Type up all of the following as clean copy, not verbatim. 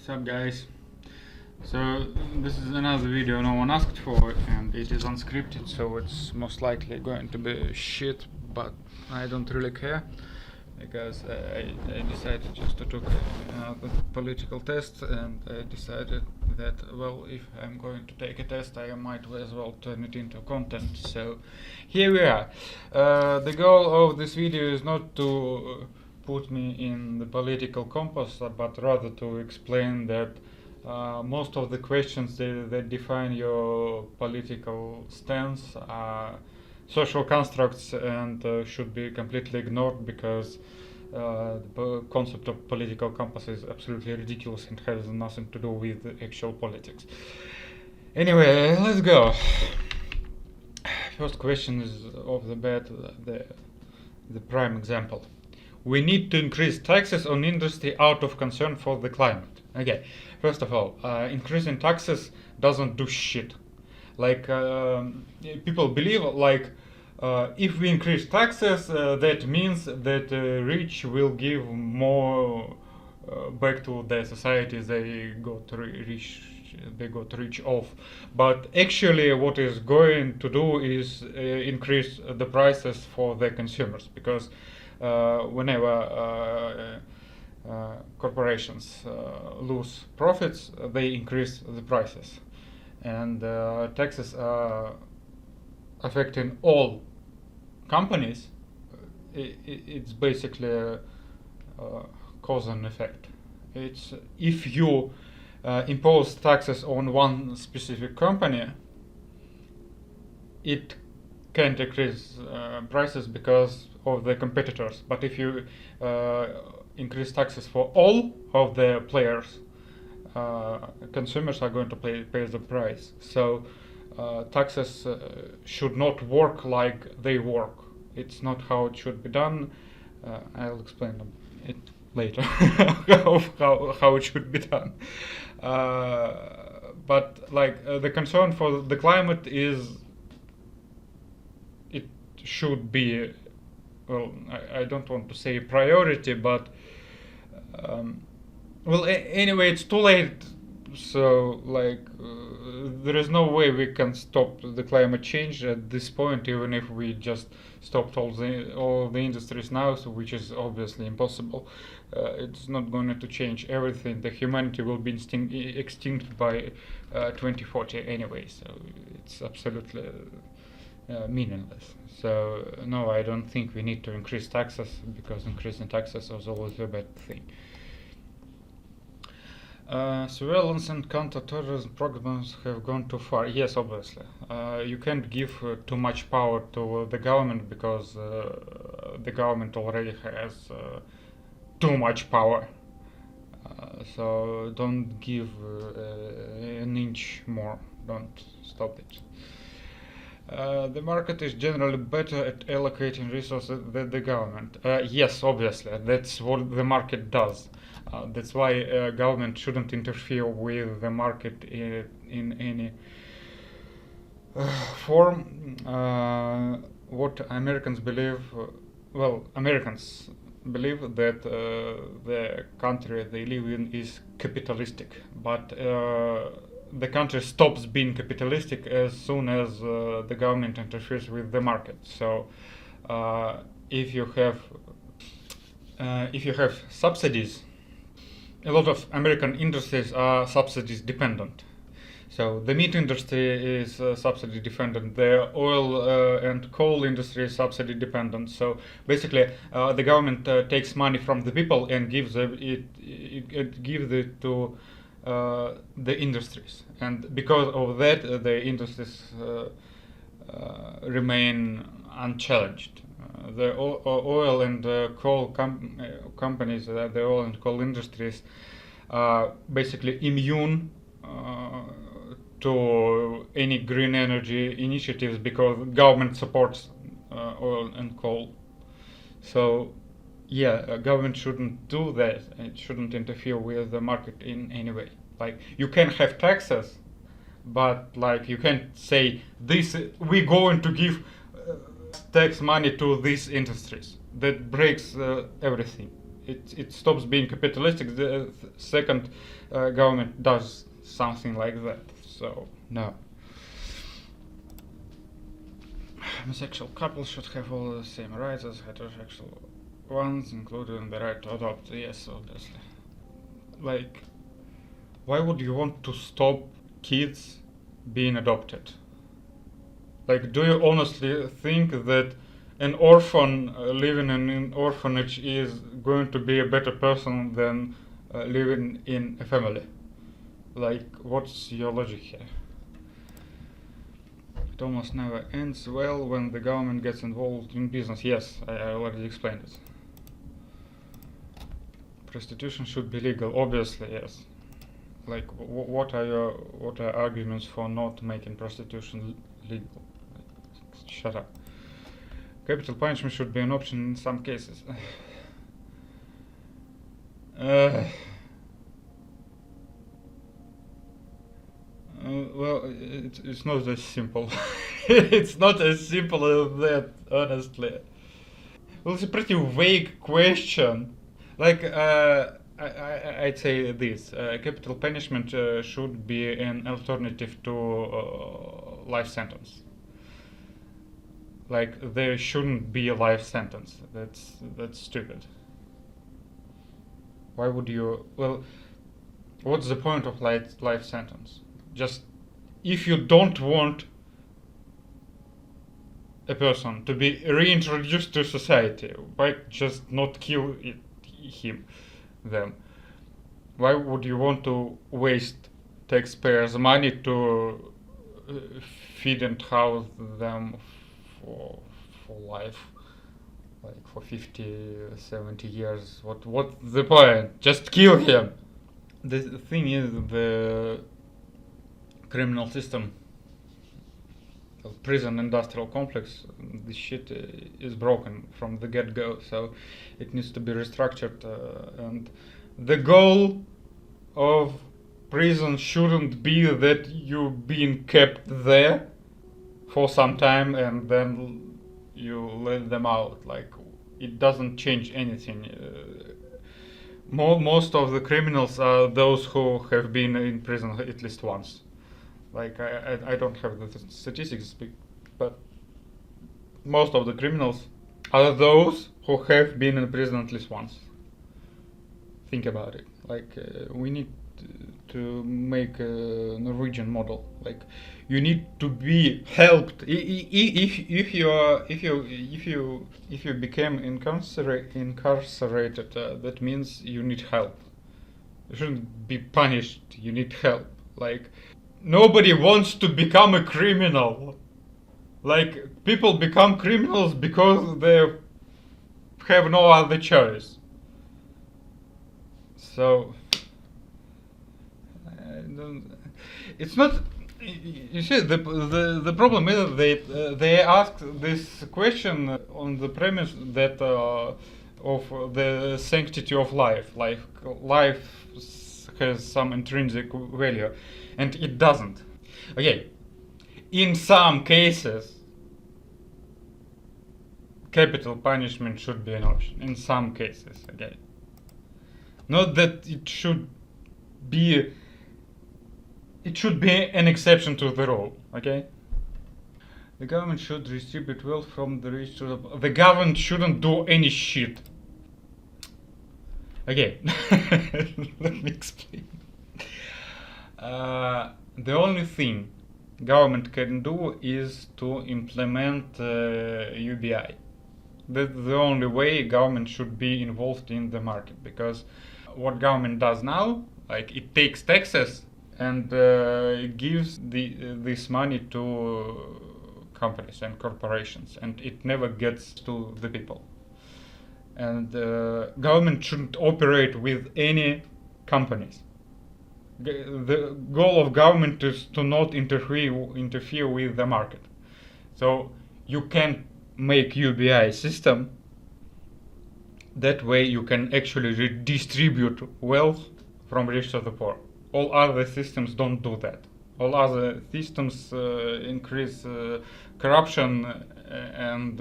What's up, guys? So this is another video no one asked for, and it is unscripted, so it's most likely going to be shit, but I don't really care because I decided just to take a political test, and I decided that, well, if I'm going to take a test, I might as well turn it into content. So here we are. The goal of this video is not to put me in the political compass, but rather to explain that most of the questions that define your political stance are social constructs and should be completely ignored because the concept of political compass is absolutely ridiculous and has nothing to do with actual politics. Anyway, let's go. First question is off the bat, the prime example. We need to increase taxes on industry out of concern for the climate. Okay, first of all, increasing taxes doesn't do shit. Like, people believe, like, if we increase taxes, that means that rich will give more back to the society they got rich off. But actually what is going to do is increase the prices for the consumers, because whenever corporations lose profits, they increase the prices, and taxes are affecting all companies. It's basically a cause and effect. It's if you impose taxes on one specific company, it can't increase prices because of the competitors. But if you increase taxes for all of the players, consumers are going to pay the price. So taxes should not work like they work. It's not how it should be done. I'll explain it later how it should be done. But like the concern for the climate is, it should be, well, I don't want to say priority, but well, anyway, it's too late. So like there is no way we can stop the climate change at this point, even if we just stopped all the industries now, so which is obviously impossible. It's not going to change everything. The humanity will be extinct by 2040 anyway, so it's absolutely meaningless. So no, I don't think we need to increase taxes, because increasing taxes is always a bad thing. Surveillance and counter-terrorism programs have gone too far. Yes, obviously. You can't give too much power to the government, because the government already has too much power. So don't give an inch more. Don't stop it. The market is generally better at allocating resources than the government. Yes, obviously. That's what the market does. That's why government shouldn't interfere with the market in any form. What Americans believe, well, Americans believe that the country they live in is capitalistic, but the country stops being capitalistic as soon as the government interferes with the market. So if you have subsidies, a lot of American industries are subsidies dependent. So the meat industry is subsidy dependent. The oil and coal industry is subsidy dependent. So basically, the government takes money from the people and gives it to the industries, and because of that, the industries remain unchallenged. The oil and coal companies, the oil and coal industries, are basically immune to any green energy initiatives, because government supports oil and coal. So yeah, government shouldn't do that. It shouldn't interfere with the market in any way. Like, you can have taxes, but like you can't say this we're going to give tax money to these industries. That breaks everything. it stops being capitalistic the second government does something like that. So no. Homosexual couples should have all the same rights as heterosexual ones, including the right to adopt. Yes, obviously. Like, why would you want to stop kids being adopted? Like, do you honestly think that an orphan living in an orphanage is going to be a better person than living in a family? Like, what's your logic here? It almost never ends well when the government gets involved in business. Yes, I already explained it. Prostitution should be legal, obviously, yes. Like, what are your arguments for not making prostitution legal? Like, shut up. Capital punishment should be an option in some cases. Well, it's not as simple. It's not as simple as that, honestly. Well, it's a pretty vague question. Like, I'd say this: capital punishment should be an alternative to life sentence. Like, there shouldn't be a life sentence. That's stupid. Why would you? Well, what's the point of life sentence? Just if you don't want a person to be reintroduced to society, why just not kill them? Why would you want to waste taxpayers' money to feed and house them for life, like for 50, 70 years? What's the point? Just kill him. The thing is, the criminal system, the prison industrial complex, this shit is broken from the get-go, so it needs to be restructured, and the goal of prison shouldn't be that you being kept there for some time and then you let them out. Like, it doesn't change anything. Most of the criminals are those who have been in prison at least once. Like, I don't have the statistics, but most of the criminals are those who have been in prison at least once. Think about it. Like, we need to make a Norwegian model. Like, you need to be helped. If you became incarcerated, that means you need help. You shouldn't be punished. You need help. Like, nobody wants to become a criminal. Like, people become criminals because they have no other choice. So, it's not. You see, the problem is they ask this question on the premise that of the sanctity of life. Like, life has some intrinsic value, and it doesn't. Okay, in some cases, capital punishment should be an option. In some cases, okay. Not that it should be. It should be an exception to the rule, okay? The government should distribute wealth from the rich to the government shouldn't do any shit. Okay, let me explain. The only thing government can do is to implement UBI. That's the only way government should be involved in the market, because what government does now, like, it takes taxes and gives this money to companies and corporations, and it never gets to the people. And government shouldn't operate with any companies. The goal of government is to not interfere with the market. So you can make UBI system. That way you can actually redistribute wealth from rich to the poor. All other systems don't do that. All other systems increase corruption and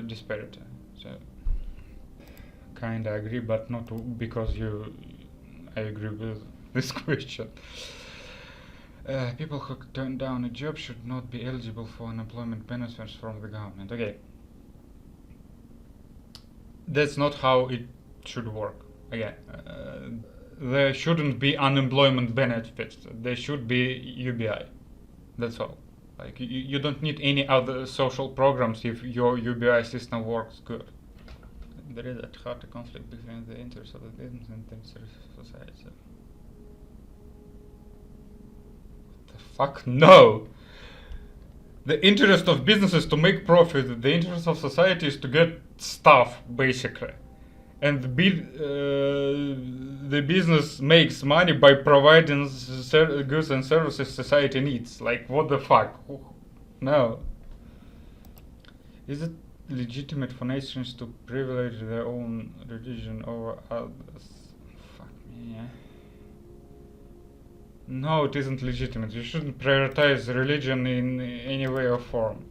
disparity. So, kinda agree, but not because I agree with this question. People who turn down a job should not be eligible for unemployment benefits from the government. Okay. That's not how it should work. Again, there shouldn't be unemployment benefits. There should be UBI. That's all. Like you don't need any other social programs if your UBI system works good. There is at heart a conflict between the interests of the business and the interests of society. What the fuck? No! The interest of business is to make profit. The interest of society is to get stuff, basically. And the business makes money by providing goods and services society needs. Like, what the fuck? No. Is it legitimate for nations to privilege their own religion over others? Fuck me, yeah. No, it isn't legitimate. You shouldn't prioritize religion in any way or form.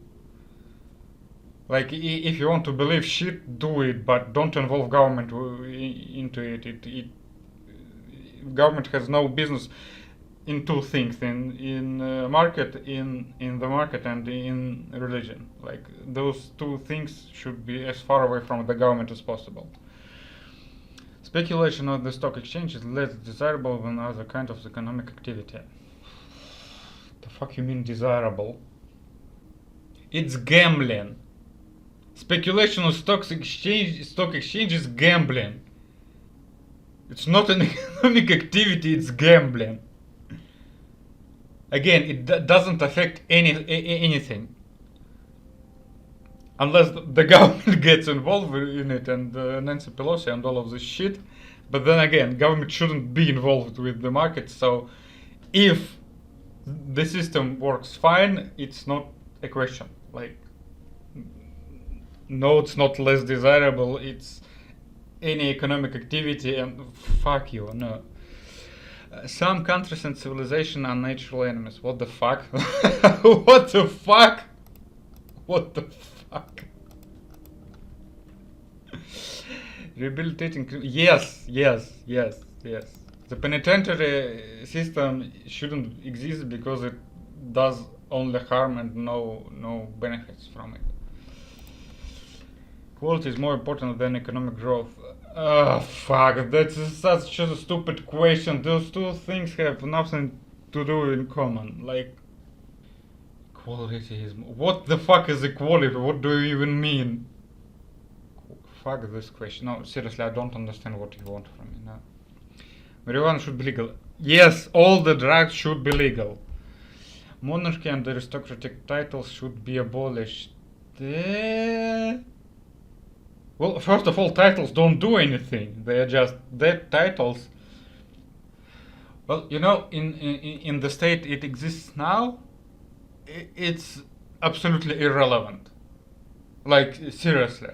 Like, if you want to believe shit, do it, but don't involve government into it. Government has no business in two things: in market, in the market, and in religion. Like, those two things should be as far away from the government as possible. Speculation on the stock exchange is less desirable than other kind of economic activity. The fuck you mean desirable? It's gambling. Speculation on stock exchange is gambling. It's not an economic activity, it's gambling. Again, it doesn't affect anything. Unless the government gets involved in it and Nancy Pelosi and all of this shit. But then again, government shouldn't be involved with the market. So if the system works fine, it's not a question. Like, no, it's not less desirable. It's any economic activity, and fuck you, no. Some countries and civilization are natural enemies. What the fuck? What the fuck? What the fuck? Rehabilitating. Yes. The penitentiary system shouldn't exist because it does only harm and no benefits from it. Quality is more important than economic growth. Fuck, that's such a stupid question. Those two things have nothing to do in common. Like, quality is... What the fuck is equality? What do you even mean? Fuck this question. No, seriously, I don't understand what you want from me now. Marijuana should be legal. Yes, all the drugs should be legal. Monarchy and aristocratic titles should be abolished. Well, first of all, titles don't do anything. They are just dead titles. Well, you know, in the state it exists now, it's absolutely irrelevant. Like, seriously.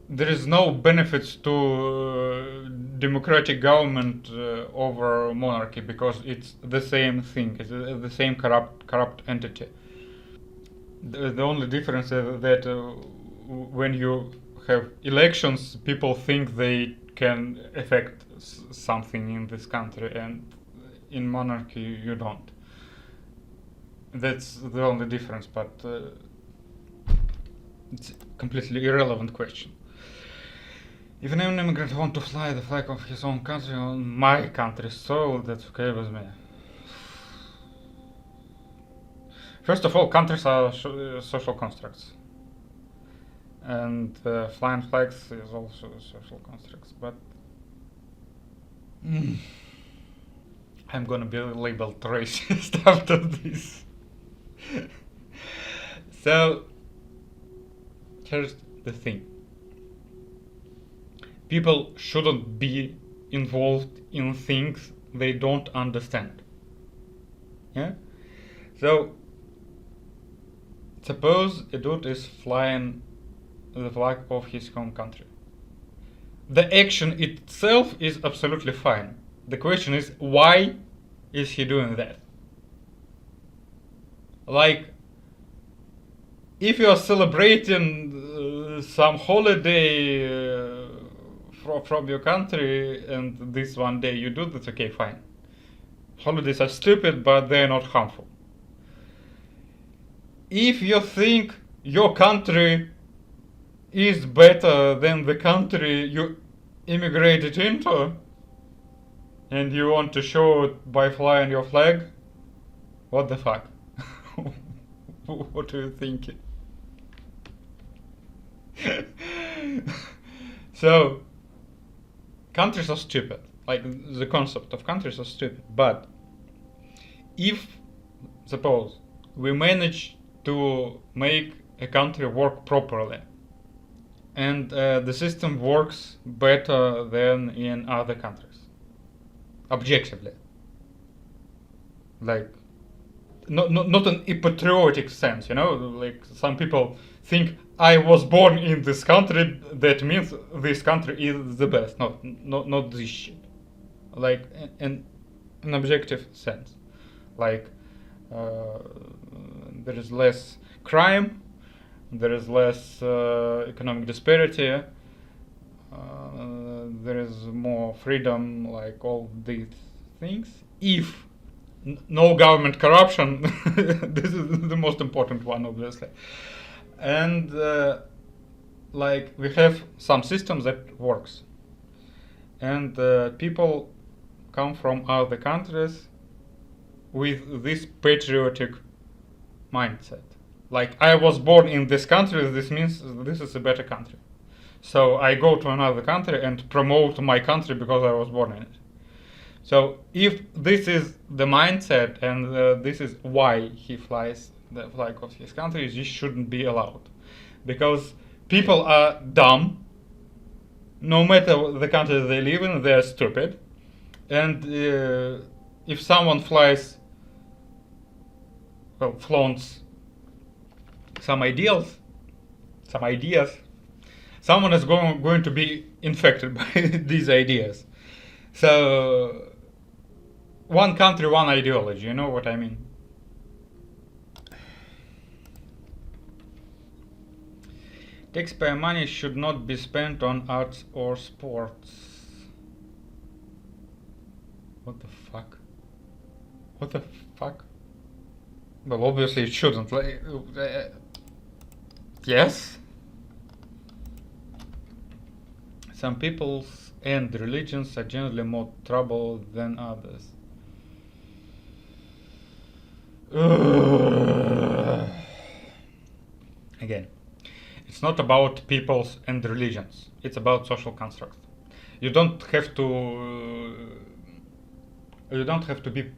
There is no benefits to democratic government over monarchy because it's the same thing. It's the same corrupt entity. The only difference is that when you have elections, people think they can affect something in this country, and in monarchy you don't. That's the only difference, but it's a completely irrelevant question. If an immigrant wants to fly the flag of his own country on my country's soil, that's okay with me. First of all, countries are social constructs. And flying flags is also social constructs, but I'm gonna be labeled racist after this. So, here's the thing. People shouldn't be involved in things they don't understand. Yeah? So, suppose a dude is flying the flag of his home country. The action itself is absolutely fine. The question is, why is he doing that? Like, if you are celebrating some holiday from your country and this one day you do this, okay, fine. Holidays are stupid, but they're not harmful. If you think your country is better than the country you immigrated into, and you want to show it by flying your flag, what the fuck? What are you thinking? So, countries are stupid. Like, the concept of countries are stupid. But if, suppose, we manage to make a country work properly, and the system works better than in other countries, objectively, like, not in a patriotic sense, you know, like some people think I was born in this country, that means this country is the best. No, not this shit. Like in an objective sense, like there is less crime, there is less economic disparity, there is more freedom, like all these things. If no government corruption, this is the most important one, obviously. And like we have some systems that works, and people come from other countries with this patriotic mindset. Like, I was born in this country, this means this is a better country. So I go to another country and promote my country because I was born in it. So if this is the mindset and this is why he flies the flag of his country, this shouldn't be allowed. Because people are dumb, no matter the country they live in, they're stupid. And if someone flies, well, flaunts some ideas, someone is going to be infected by these ideas. So, one country, one ideology, you know what I mean? Taxpayer money should not be spent on arts or sports. What the fuck? What the fuck? Well, obviously it shouldn't. Yes? Some peoples and religions are generally more trouble than others. Again, it's not about peoples and religions. It's about social constructs. You don't have to be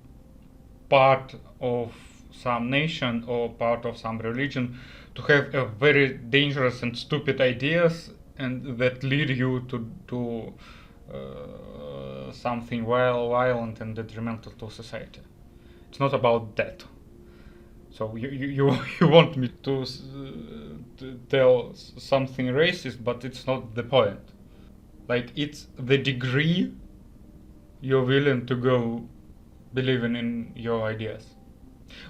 part of some nation or part of some religion to have a very dangerous and stupid ideas and that lead you to something violent and detrimental to society. It's not about that. So you want me to tell something racist, but it's not the point. Like, it's the degree you're willing to go believing in your ideas.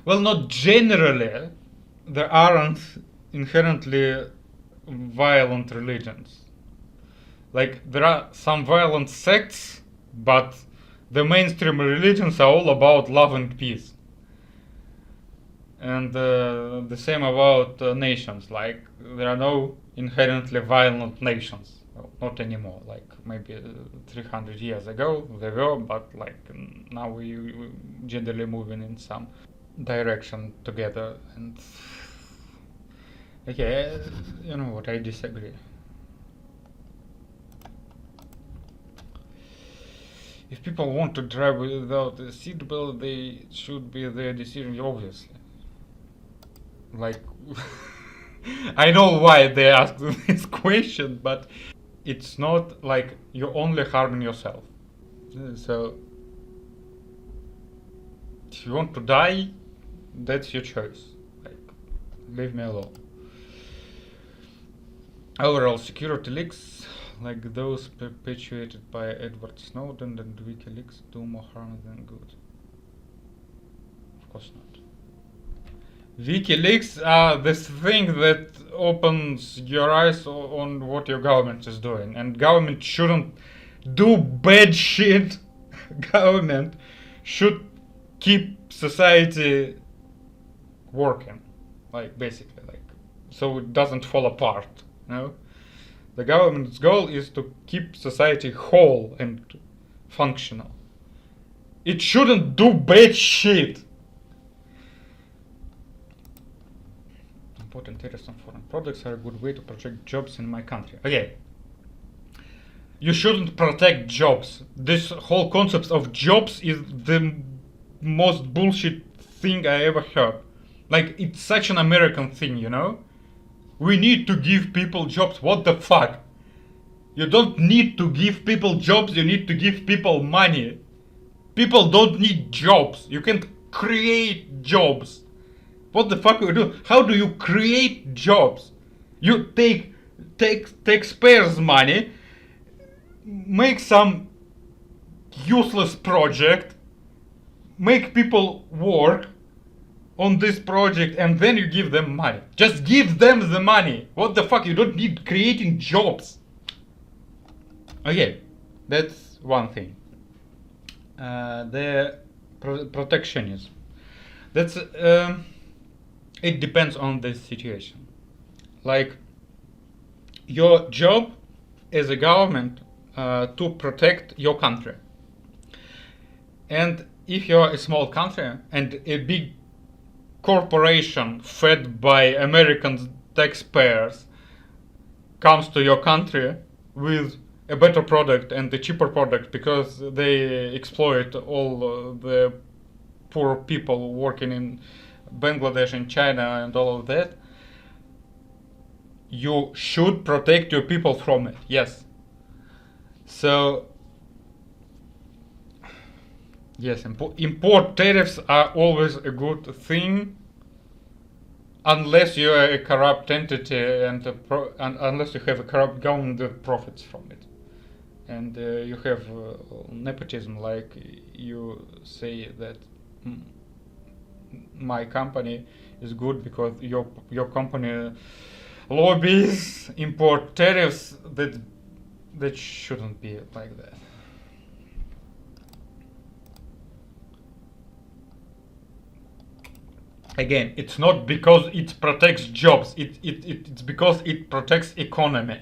Well, not generally. There aren't inherently violent religions. Like, there are some violent sects, but the mainstream religions are all about love and peace. And the same about nations. Like, there are no inherently violent nations. Well, not anymore. Like, maybe 300 years ago they were, but like now we generally moving in some direction together. And okay, you know what, I disagree. If people want to drive without a seatbelt, they should be their decision, obviously. Like, I know why they asked this question, but it's not like you're only harming yourself. So, if you want to die, that's your choice. Like, leave me alone. Overall, security leaks, like those perpetuated by Edward Snowden and WikiLeaks, do more harm than good. Of course not. WikiLeaks are this thing that opens your eyes on what your government is doing, and government shouldn't do bad shit. Government should keep society working, like basically, like so it doesn't fall apart. You know, the government's goal is to keep society whole and functional. It shouldn't do bad shit. Important tariffs on foreign products are a good way to protect jobs in my country. Okay. You shouldn't protect jobs. This whole concept of jobs is the most bullshit thing I ever heard. Like, it's such an American thing, you know? We need to give people jobs. What the fuck? You don't need to give people jobs, you need to give people money. People don't need jobs. You can't create jobs. What the fuck do you do? How do you create jobs? You take taxpayers' money, make some useless project, make people work on this project, and then you give them money. Just give them the money. What the fuck? You don't need creating jobs. Okay, that's one thing. The protectionism. That's it depends on the situation. Like, your job as a government to protect your country. And if you're a small country and a big corporation fed by American taxpayers comes to your country with a better product and a cheaper product because they exploit all the poor people working in Bangladesh and China and all of that, you should protect your people from it. Yes. So, yes, import tariffs are always a good thing, unless you are a corrupt entity and unless you have a corrupt government that profits from it, and you have nepotism, like you say that my company is good because your company lobbies import tariffs. That shouldn't be like that. Again, it's not because it protects jobs, it's because it protects economy.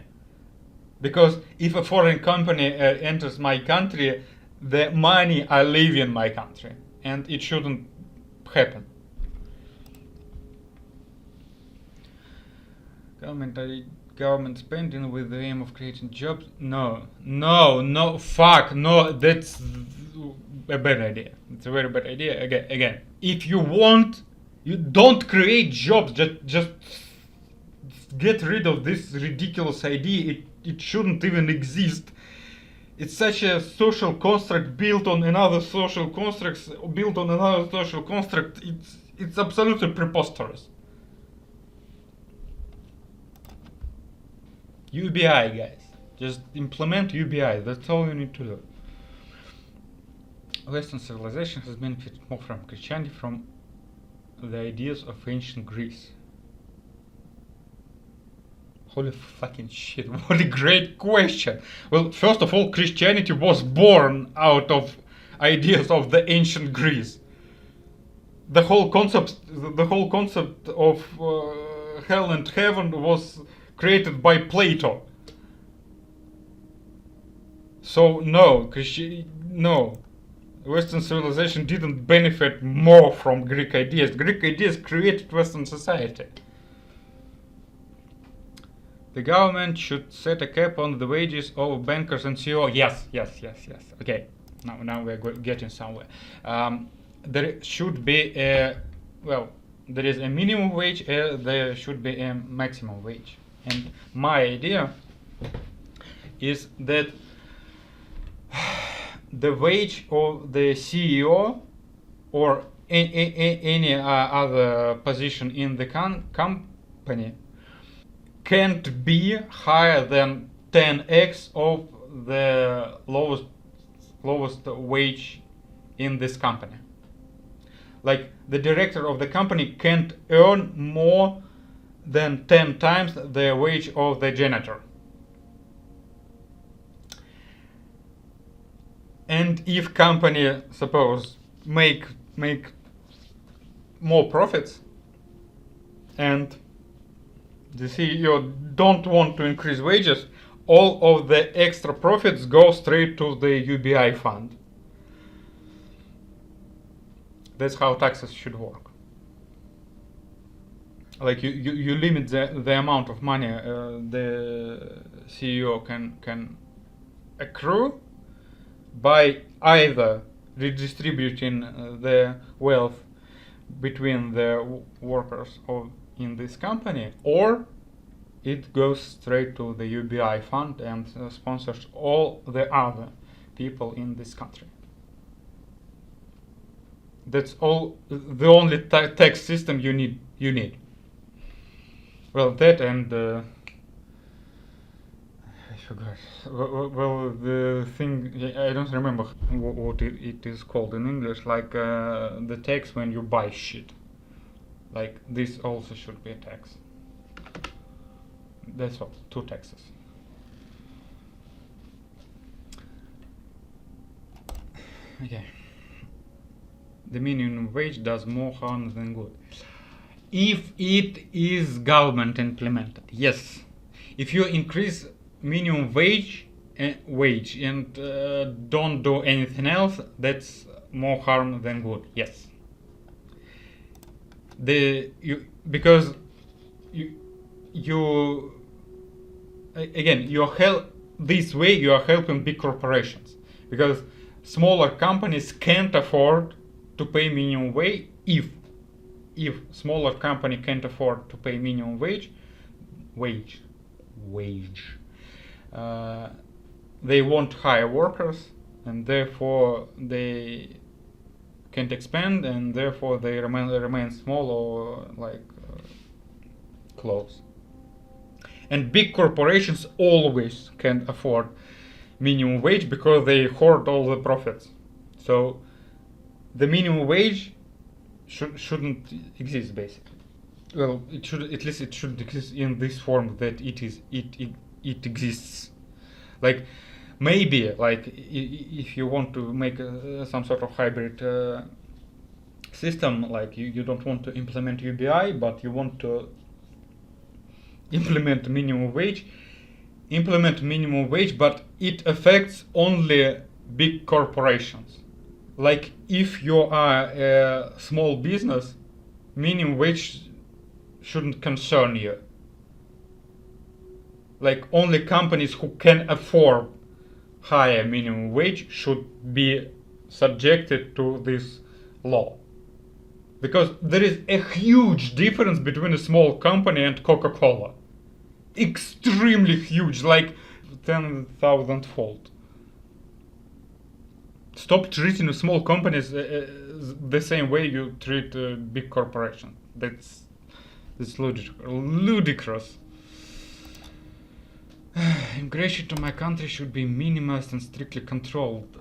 Because if a foreign company enters my country, the money are leaving my country, and it shouldn't happen. Government spending with the aim of creating jobs? No, fuck, no, that's a bad idea. It's a very bad idea. Again, if you want, you don't create jobs. Just get rid of this ridiculous idea. It shouldn't even exist. It's such a social construct built on another social construct, built on another social construct. It's absolutely preposterous. UBI, guys. Just implement UBI. That's all you need to do. Western civilization has benefited more from Christianity, from the ideas of ancient Greece. Holy fucking shit, what a great question. Well, first of all, Christianity was born out of ideas of the ancient Greece. The whole concept of hell and heaven was created by Plato. So no, Western civilization didn't benefit more from Greek ideas. Greek ideas created Western society. The government should set a cap on the wages of bankers and CEO. Yes. Okay, now we're getting somewhere. There should be there is a minimum wage. There should be a maximum wage. And my idea is that the wage of the CEO or any other position in the company can't be higher than 10x of the lowest wage in this company. Like the director of the company can't earn more than 10 times the wage of the janitor. And if company, suppose, make more profits, and the CEO don't want to increase wages, all of the extra profits go straight to the UBI fund. That's how taxes should work. Like you limit the amount of money the CEO can accrue by either redistributing the wealth between the workers in this company, or it goes straight to the UBI fund and sponsors all the other people in this country. That's all. The only tax system you need. Well, that and I forgot. Well, the thing I don't remember what it is called in English. Like the tax when you buy shit. Like this also should be a tax. That's all. 2 taxes. Okay. The minimum wage does more harm than good. If it is government implemented, yes. If you increase minimum wage and don't do anything else, that's more harm than good. Yes. Because you again this way you are helping big corporations, because smaller companies can't afford to pay minimum wage. If smaller company can't afford to pay minimum wage, they won't hire workers, and therefore they can't expand, and therefore they remain small or close. And big corporations always can't afford minimum wage because they hoard all the profits. So the minimum wage shouldn't exist, basically. Well, it should, at least it should exist in this form that it exists. Like maybe if you want to make some sort of hybrid system, like you don't want to implement UBI, but you want to implement minimum wage, but it affects only big corporations. Like if you are a small business, minimum wage shouldn't concern you. Like only companies who can afford higher minimum wage should be subjected to this law. Because there is a huge difference between a small company and Coca-Cola. Extremely huge, like 10,000-fold. Stop treating small companies the same way you treat big corporations. That's ludicrous. Immigration to my country should be minimized and strictly controlled.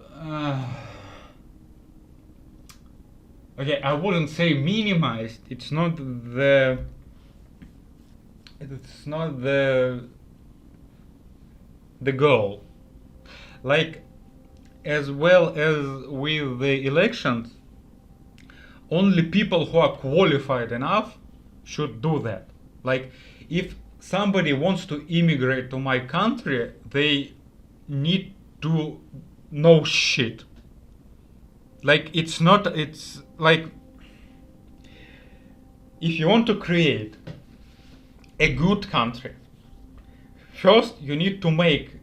Okay, I wouldn't say minimized. It's not the goal. Like, as well as with the elections, only people who are qualified enough should do that. Like, if somebody wants to immigrate to my country, they need to know shit. Like, it's like, if you want to create a good country, first you need to make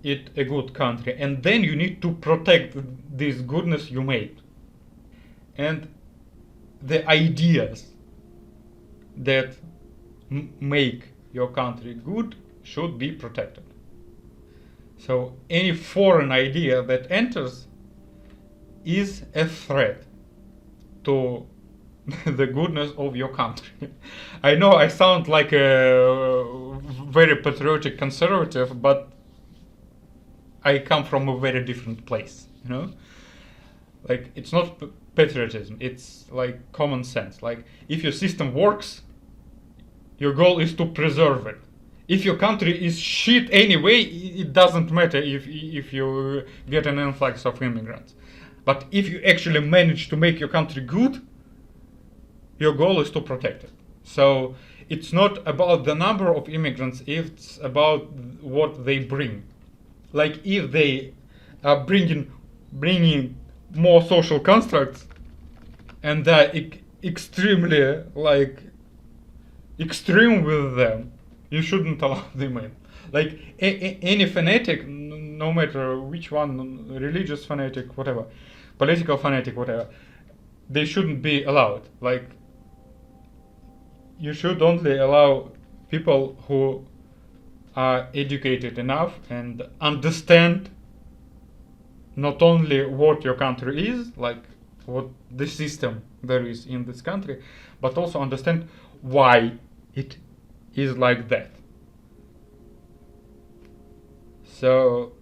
it a good country, and then you need to protect this goodness you made. And the ideas that make your country good should be protected. So any foreign idea that enters is a threat to the goodness of your country. I know I sound like a very patriotic conservative, but I come from a very different place, you know? Like, it's not patriotism. It's like common sense. Like, if your system works, your goal is to preserve it. If your country is shit anyway, it doesn't matter if you get an influx of immigrants. But if you actually manage to make your country good, your goal is to protect it. So it's not about the number of immigrants, it's about what they bring. Like, if they are bringing more social constructs and they're extremely like extreme with them, you shouldn't allow them in. Like, any fanatic, no matter which one, religious fanatic, whatever, political fanatic, whatever, they shouldn't be allowed. Like, you should only allow people who are educated enough and understand not only what your country is, like what the system there is in this country, but also understand why it is like that. So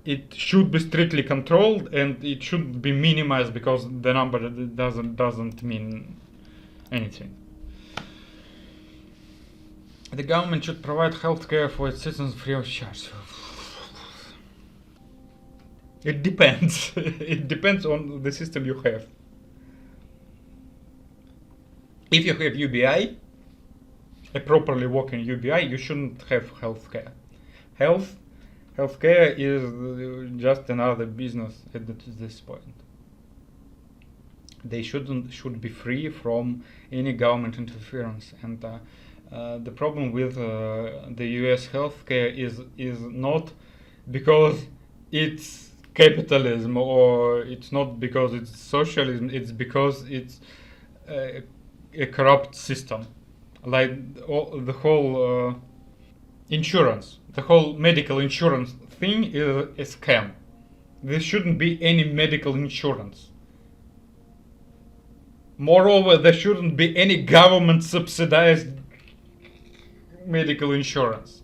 it should be strictly controlled, and it should be minimized, because the number doesn't mean anything. The government should provide health care for its citizens free of charge. It depends. It depends on the system you have. If you have UBI, a properly working UBI, you shouldn't have health care. Healthcare is just another business at this point. They should be free from any government interference. And the problem with the US healthcare is not because it's capitalism, or it's not because it's socialism, it's because it's a corrupt system. Like the whole insurance, the whole medical insurance thing is a scam. There shouldn't be any medical insurance. Moreover, there shouldn't be any government subsidized medical insurance.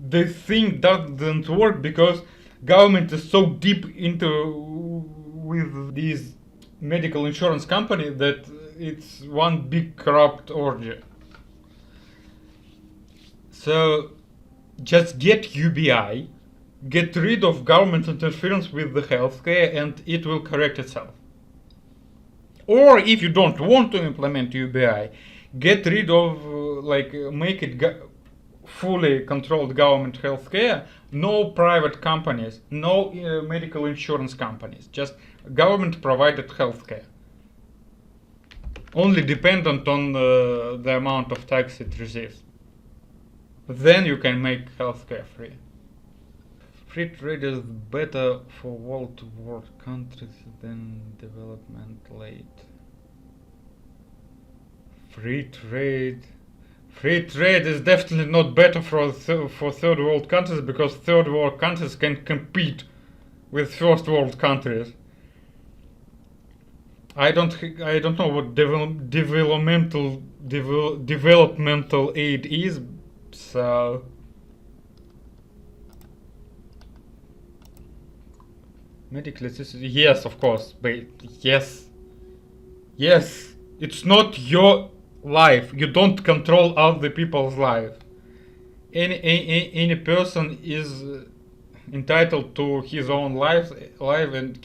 The thing doesn't work because government is so deep into with these medical insurance company that it's one big corrupt orgy. So just get UBI, get rid of government interference with the healthcare, and it will correct itself. Or if you don't want to implement UBI, get rid of, make it fully controlled government healthcare, no private companies, no medical insurance companies, just government provided healthcare. Only dependent on the amount of tax it receives. Then you can make healthcare free. Free trade is better for world-to-world countries than developmental aid. Free trade is definitely not better for third world countries, because third world countries can compete with first world countries. I don't know what developmental aid is, so medical assistance. Yes, of course, but yes, it's not your life. You don't control other people's life. Any person is entitled to his own life, and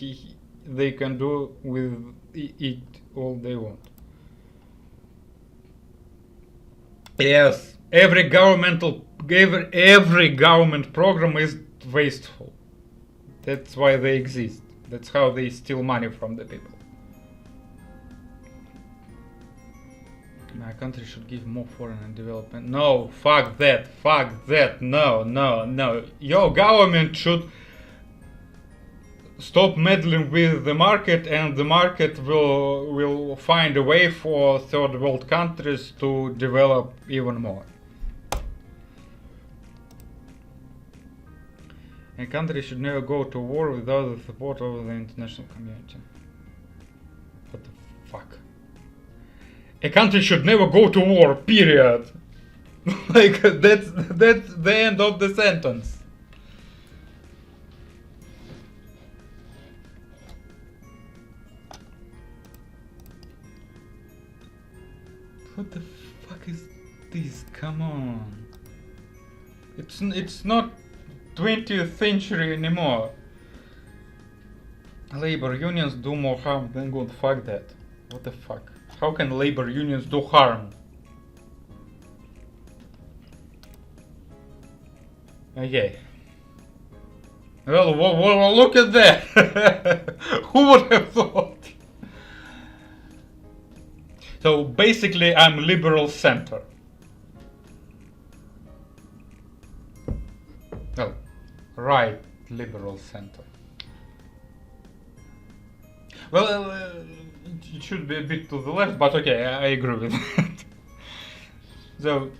they can do with it all they want. Yes, every government program is wasteful. That's why they exist. That's how they steal money from the people. My country should give more foreign and development. No, fuck that, no. Your government should stop meddling with the market, and the market will find a way for third world countries to develop even more. A country should never go to war without the support of the international community. What the fuck? A country should never go to war, period. Like, that's the end of the sentence. What the fuck is this? Come on. It's not 20th century anymore. Labor unions do more harm than good. Fuck that. What the fuck? How can labor unions do harm? Okay. Well, look at that! Who would have thought? So basically I'm liberal center. Well, right liberal center. Well, it should be a bit to the left, but okay, I agree with that. So,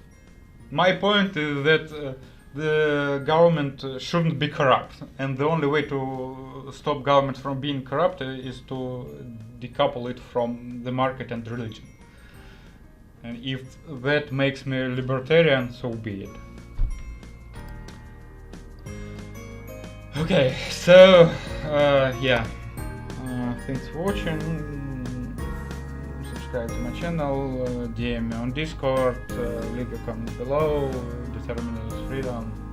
my point is that the government shouldn't be corrupt, and the only way to stop government from being corrupt is to decouple it from the market and religion. And if that makes me a libertarian, so be it. Okay, so yeah, thanks for watching. Subscribe to my channel, DM me on Discord, leave a comment below. Determinism is freedom.